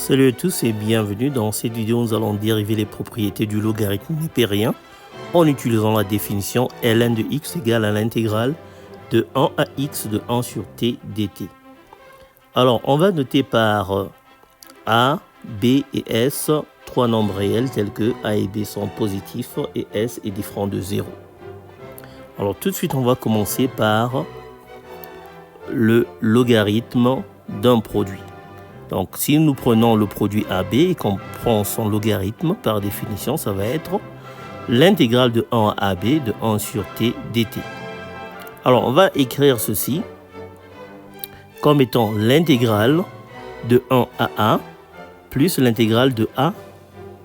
Salut à tous et bienvenue. Dans cette vidéo, nous allons dériver les propriétés du logarithme népérien en utilisant la définition ln de x égale à l'intégrale de 1 à x de 1 sur t dt. Alors, on va noter par a, b et s trois nombres réels tels que a et b sont positifs et s est différent de 0. Alors, tout de suite, on va commencer par le logarithme d'un produit. Donc, si nous prenons le produit AB et qu'on prend son logarithme, par définition, ça va être l'intégrale de 1 à AB de 1 sur t dt. Alors, on va écrire ceci comme étant l'intégrale de 1 à A plus l'intégrale de A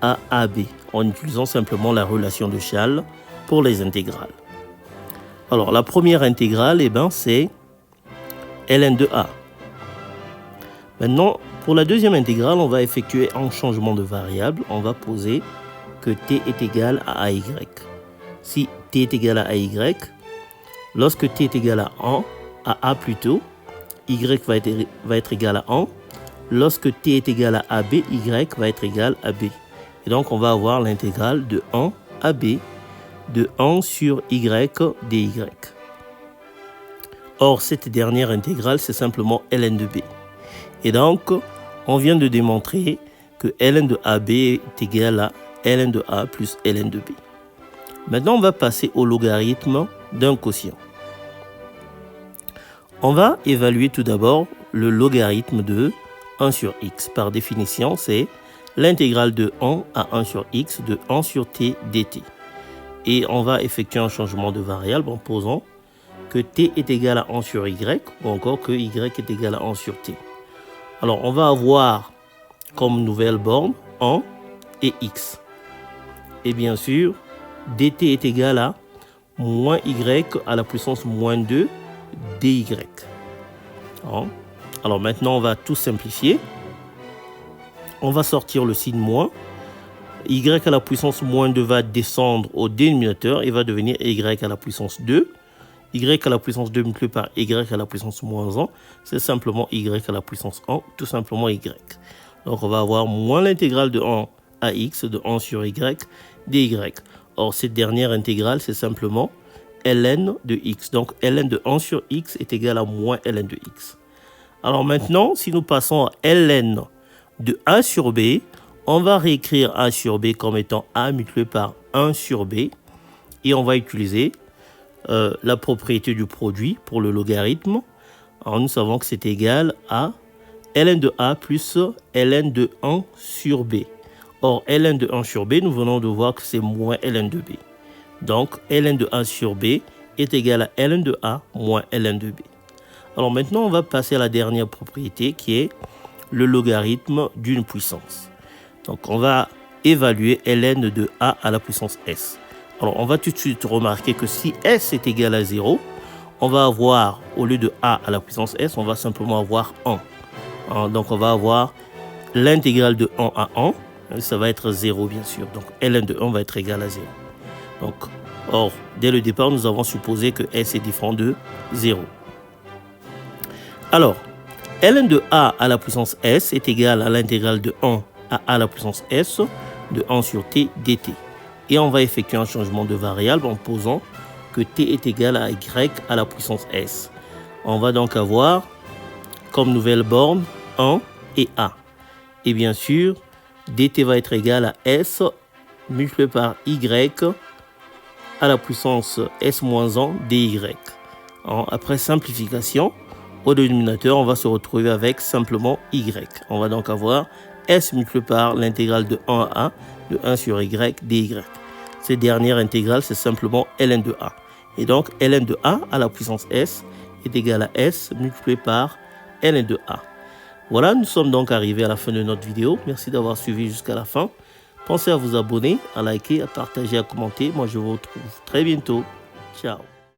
à AB, en utilisant simplement la relation de Chasles pour les intégrales. Alors, la première intégrale, c'est ln de A. Maintenant, pour la deuxième intégrale, on va effectuer un changement de variable. On va poser que t est égal à AY. Si t est égal à AY, lorsque t est égal à 1, à A plutôt, y va être égal à 1. Lorsque t est égal à AB, y va être égal à B. Et donc, on va avoir l'intégrale de 1 à B de 1 sur y dy. Or, cette dernière intégrale, c'est simplement ln de B. Et donc, on vient de démontrer que ln de AB est égal à ln de A plus ln de B. Maintenant, on va passer au logarithme d'un quotient. On va évaluer tout d'abord le logarithme de 1 sur x. Par définition, c'est l'intégrale de 1 à 1 sur x de 1 sur t dt. Et on va effectuer un changement de variable en posant que t est égal à 1 sur y ou encore que y est égal à 1 sur t. Alors, on va avoir comme nouvelle borne 1 et x. Et bien sûr, dt est égal à moins y à la puissance moins 2 dy. Alors maintenant, on va tout simplifier. On va sortir le signe moins. Y à la puissance moins 2 va descendre au dénominateur et va devenir y à la puissance 2. Y à la puissance 2 multiplié par y à la puissance moins 1, c'est simplement y à la puissance 1, tout simplement y. Donc, on va avoir moins l'intégrale de 1 à x de 1 sur y dy. Or, cette dernière intégrale, c'est simplement ln de x. Donc, ln de 1 sur x est égal à moins ln de x. Alors maintenant, si nous passons à ln de a sur b, on va réécrire a sur b comme étant a multiplié par 1 sur b. Et on va utiliser la propriété du produit pour le logarithme. Alors, nous savons que c'est égal à ln de a plus ln de 1 sur b. Or, ln de 1 sur b, nous venons de voir que c'est moins ln de b. Donc, ln de a sur b est égal à ln de a moins ln de b. Alors maintenant, on va passer à la dernière propriété qui est le logarithme d'une puissance. Donc, on va évaluer ln de a à la puissance s. Alors, on va tout de suite remarquer que si s est égal à 0, on va avoir, au lieu de a à la puissance s, on va simplement avoir 1. Donc, on va avoir l'intégrale de 1 à 1. Ça va être 0, bien sûr. Donc, ln de 1 va être égal à 0. Donc, or, dès le départ, nous avons supposé que s est différent de 0. Alors, ln de a à la puissance s est égal à l'intégrale de 1 à a à la puissance s de 1 sur t dt. Et on va effectuer un changement de variable en posant que t est égal à y à la puissance s. On va donc avoir comme nouvelle borne 1 et a. Et bien sûr, dt va être égal à s multiplié par y à la puissance s-1 dy. Après simplification, au dénominateur, on va se retrouver avec simplement y. On va donc avoir s multiplié par l'intégrale de 1 à a de 1 sur y dy. Cette dernière intégrale, c'est simplement ln de a. Et donc, ln de a à la puissance s est égal à s multiplié par ln de a. Voilà, nous sommes donc arrivés à la fin de notre vidéo. Merci d'avoir suivi jusqu'à la fin. Pensez à vous abonner, à liker, à partager, à commenter. Moi, je vous retrouve très bientôt. Ciao.